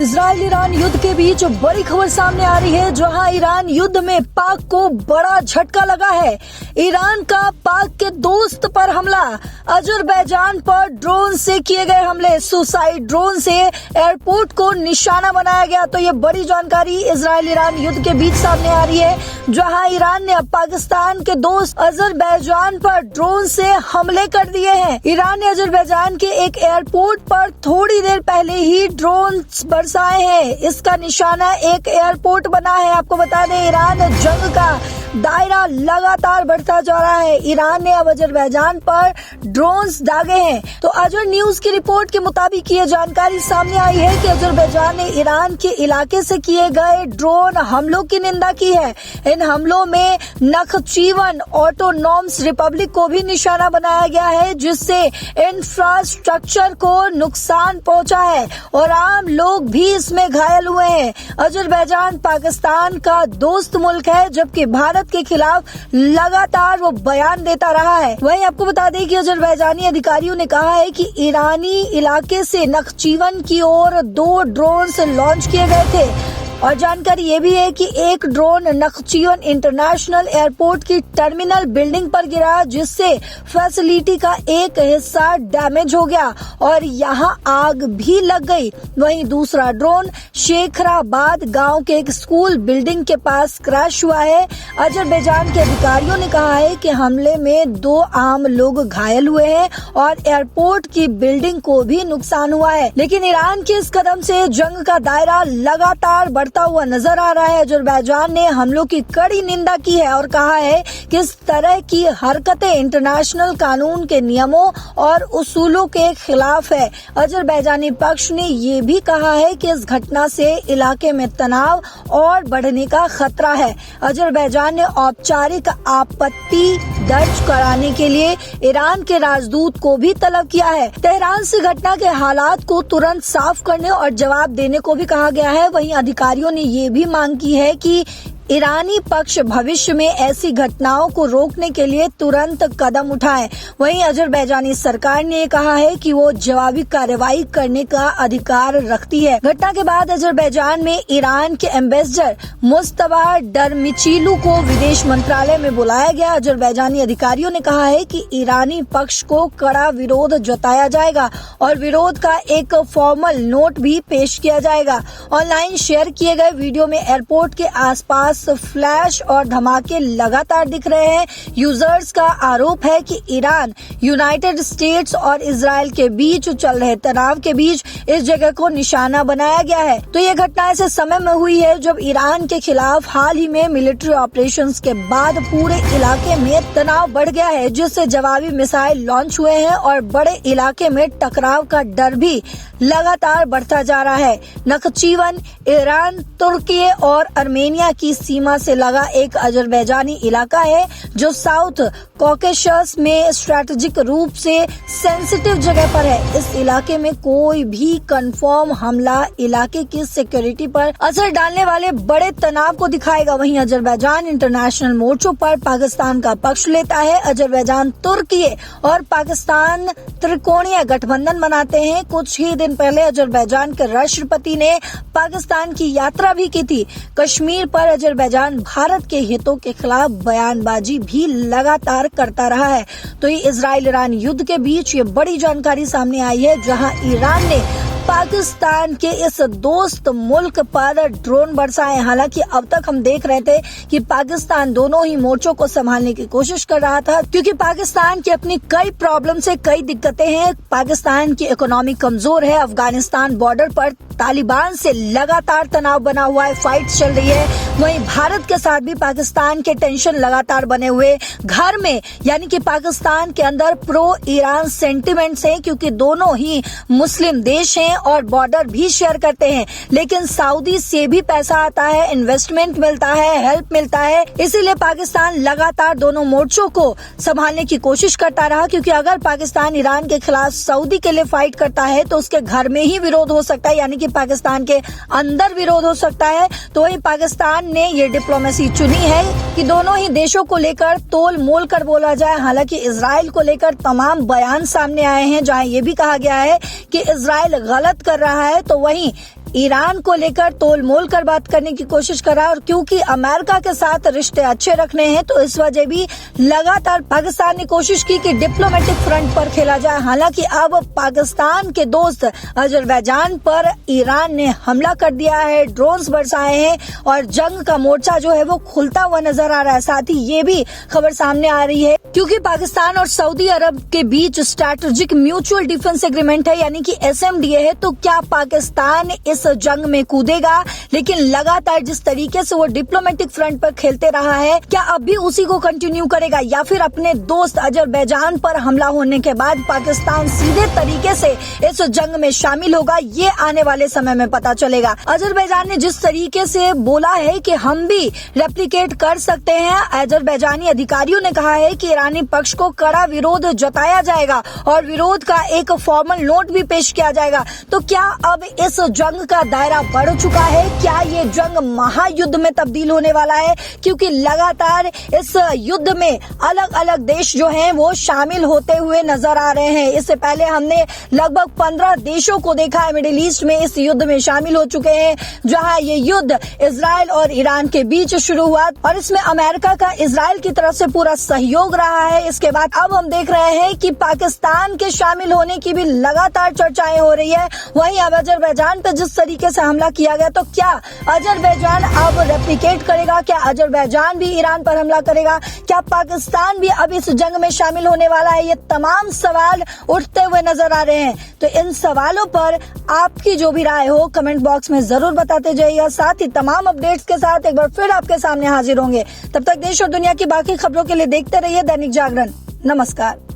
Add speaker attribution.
Speaker 1: Israel Iran युद्ध के बीच बड़ी खबर सामने आ रही है, जहां ईरान युद्ध में पाक को बड़ा झटका लगा है। ईरान का पाक के दोस्त पर हमला, अजरबैजान पर ड्रोन से किए गए हमले, सुसाइड ड्रोन से एयरपोर्ट को निशाना बनाया गया। तो ये बड़ी जानकारी इजराइल ईरान युद्ध के बीच सामने आ रही है, जहां ईरान ने पाकिस्तान के दोस्त अजरबैजान पर ड्रोन से हमले कर दिए हैं। ईरान ने अजरबैजान के एक एयरपोर्ट पर थोड़ी देर पहले ही ड्रोन बरसाए हैं। इसका निशाना एक एयरपोर्ट बना है। आपको बता दें, ईरान जंग का दायरा लगातार बढ़ता जा रहा है। ईरान ने अब अजरबैजान पर ड्रोन्स दागे हैं। तो अजर न्यूज की रिपोर्ट के मुताबिक ये जानकारी सामने आई है कि अजरबैजान ने ईरान के इलाके से किए गए ड्रोन हमलों की निंदा की है। इन हमलों में नखचीवन ऑटोनॉमस रिपब्लिक को भी निशाना बनाया गया है, जिससे इंफ्रास्ट्रक्चर को नुकसान पहुंचा है और आम लोग भी इसमें घायल हुए हैं। अजरबैजान पाकिस्तान का दोस्त मुल्क है, जबकि भारत के खिलाफ लगातार वो बयान देता रहा है। वहीं आपको बता दें कि अजरबैजानी अधिकारियों ने कहा है कि ईरानी इलाके से नखचीवन की ओर 2 ड्रोन लॉन्च किए गए थे। और जानकारी ये भी है कि एक ड्रोन नखचीवन इंटरनेशनल एयरपोर्ट की टर्मिनल बिल्डिंग पर गिरा, जिससे फैसिलिटी का एक हिस्सा डैमेज हो गया और यहां आग भी लग गई। वहीं दूसरा ड्रोन शेखराबाद गांव के एक स्कूल बिल्डिंग के पास क्रैश हुआ है। अजरबैजान के अधिकारियों ने कहा है कि हमले में 2 आम लोग घायल हुए हैं और एयरपोर्ट की बिल्डिंग को भी नुकसान हुआ है। लेकिन ईरान के इस कदम से जंग का दायरा लगातार बढ़ता हुआ नजर आ रहा है। अजरबैजान ने हमलों की कड़ी निंदा की है और कहा है कि इस तरह की हरकतें इंटरनेशनल कानून के नियमों और उसूलों के खिलाफ है। अजरबैजानी पक्ष ने ये भी कहा है कि इस घटना से इलाके में तनाव और बढ़ने का खतरा है। अजरबैजान ने औपचारिक आपत्ति दर्ज कराने के लिए ईरान के राजदूत को भी तलब किया है। तेहरान से घटना के हालात को तुरंत साफ करने और जवाब देने को भी कहा गया है। वहीं अधिकारियों ने ये भी मांग की है कि ईरानी पक्ष भविष्य में ऐसी घटनाओं को रोकने के लिए तुरंत कदम उठाए। वहीं अजरबैजानी सरकार ने कहा है कि वो जवाबी कार्रवाई करने का अधिकार रखती है। घटना के बाद अजरबैजान में ईरान के एम्बेसडर मुस्तफा डरमिचिलू को विदेश मंत्रालय में बुलाया गया। अजरबैजानी अधिकारियों ने कहा है कि ईरानी पक्ष को कड़ा विरोध जताया जाएगा और विरोध का एक फॉर्मल नोट भी पेश किया जाएगा। ऑनलाइन शेयर किए गए वीडियो में एयरपोर्ट के आसपास फ्लैश और धमाके लगातार दिख रहे हैं। यूजर्स का आरोप है कि ईरान, यूनाइटेड स्टेट्स और इजराइल के बीच चल रहे तनाव के बीच इस जगह को निशाना बनाया गया है। तो ये घटना ऐसे समय में हुई है जब ईरान के खिलाफ हाल ही में मिलिट्री ऑपरेशंस के बाद पूरे इलाके में तनाव बढ़ गया है, जिससे जवाबी मिसाइल लॉन्च हुए हैं और बड़े इलाके में टकराव का डर भी लगातार बढ़ता जा रहा है। नखचीवन ईरान, तुर्की और आर्मेनिया की सीमा से लगा एक अजरबैजानी इलाका है, जो साउथ कॉकेशस में स्ट्रेटेजिक रूप से सेंसिटिव जगह पर है। इस इलाके में कोई भी कंफर्म हमला इलाके की सिक्योरिटी पर असर डालने वाले बड़े तनाव को दिखाएगा। वहीं अजरबैजान इंटरनेशनल मोर्चों पर पाकिस्तान का पक्ष लेता है। अजरबैजान, तुर्की और पाकिस्तान त्रिकोणीय गठबंधन बनाते हैं। कुछ ही दिन पहले अजरबैजान के राष्ट्रपति ने पाकिस्तान की यात्रा भी की थी। कश्मीर पर अजरबैजान भारत के हितों के खिलाफ बयानबाजी भी लगातार करता रहा है। तो ये इजराइल ईरान युद्ध के बीच ये बड़ी जानकारी सामने आई है, जहां ईरान ने पाकिस्तान के इस दोस्त मुल्क पर ड्रोन बरसाए। हालांकि अब तक हम देख रहे थे कि पाकिस्तान दोनों ही मोर्चों को संभालने की कोशिश कर रहा था, क्योंकि पाकिस्तान की अपनी कई प्रॉब्लम से कई दिक्कतें हैं। पाकिस्तान की इकोनॉमी कमजोर है। अफगानिस्तान बॉर्डर पर तालिबान से लगातार तनाव बना हुआ है, फाइट चल रही है। वहीं भारत के साथ भी पाकिस्तान के टेंशन लगातार बने हुए घर में, यानी कि पाकिस्तान के अंदर प्रो ईरान सेंटिमेंट्स हैं, क्योंकि दोनों ही मुस्लिम देश हैं और बॉर्डर भी शेयर करते हैं। लेकिन सऊदी से भी पैसा आता है, इन्वेस्टमेंट मिलता है, हेल्प मिलता है। इसीलिए पाकिस्तान लगातार दोनों मोर्चों को संभालने की कोशिश करता रहा, क्योंकि अगर पाकिस्तान ईरान के खिलाफ सऊदी के लिए फाइट करता है तो उसके घर में ही विरोध हो सकता है, यानी कि पाकिस्तान के अंदर विरोध हो सकता है। तो वही पाकिस्तान ने ये डिप्लोमेसी चुनी है कि दोनों ही देशों को लेकर तोल मोल कर बोला जाए। हालांकि इजराइल को लेकर तमाम बयान सामने आए हैं, जहां ये भी कहा गया है कि इजराइल गलत कर रहा है, तो वहीं ईरान को लेकर तोल मोल कर बात करने की कोशिश कर रहा है और क्योंकि अमेरिका के साथ रिश्ते अच्छे रखने हैं तो इस वजह भी लगातार पाकिस्तान ने कोशिश की कि डिप्लोमेटिक फ्रंट पर खेला जाए। हालांकि अब पाकिस्तान के दोस्त अजरबैजान पर ईरान ने हमला कर दिया है, ड्रोन्स बरसाए हैं और जंग का मोर्चा जो है वो खुलता हुआ नजर आ रहा है। साथ ही ये भी खबर सामने आ रही है क्योंकि पाकिस्तान और सऊदी अरब के बीच स्ट्रैटेजिक म्यूचुअल डिफेंस एग्रीमेंट है यानी कि SMDA है। तो क्या पाकिस्तान इस जंग में कूदेगा? लेकिन लगातार जिस तरीके से वो डिप्लोमेटिक फ्रंट पर खेलते रहा है, क्या अब भी उसी को कंटिन्यू करेगा या फिर अपने दोस्त अजरबैजान पर हमला होने के बाद पाकिस्तान सीधे तरीके से इस जंग में शामिल होगा? ये आने वाले समय में पता चलेगा। अजरबैजान ने जिस तरीके से बोला है कि हम भी रेप्लिकेट कर सकते हैं, अजरबैजानी अधिकारियों ने कहा है कि ईरानी पक्ष को कड़ा विरोध जताया जाएगा और विरोध का एक फॉर्मल नोट भी पेश किया जाएगा। तो क्या अब इस जंग का दायरा बढ़ चुका है? क्या ये जंग महायुद्ध में तब्दील होने वाला है? क्योंकि लगातार इस युद्ध में अलग अलग देश जो हैं वो शामिल होते हुए नजर आ रहे हैं। इससे पहले हमने लगभग 15 देशों को देखा है मिडिल ईस्ट में इस युद्ध में शामिल हो चुके हैं, जहां ये युद्ध इजराइल और ईरान के बीच शुरू हुआ और इसमें अमेरिका का इजराइल की तरफ से पूरा सहयोग रहा है। इसके बाद अब हम देख रहे हैं कि पाकिस्तान के शामिल होने की भी लगातार चर्चाएं हो रही है। वहीं अब अजरबैजान पे जिस तरीके से हमला किया गया, तो क्या अजरबैजान अब रेप्लिकेट करेगा? क्या अजरबैजान भी ईरान पर हमला करेगा? क्या पाकिस्तान भी अब इस जंग में शामिल होने वाला है? ये तमाम सवाल उठते हुए नजर आ रहे हैं। तो इन सवालों पर आपकी जो भी राय हो कमेंट बॉक्स में जरूर बताते जाइएगा। साथ ही तमाम अपडेट्स के साथ एक बार फिर आपके सामने हाजिर होंगे। तब तक देश और दुनिया की बाकी खबरों के लिए देखते रहिए दैनिक जागरण। नमस्कार।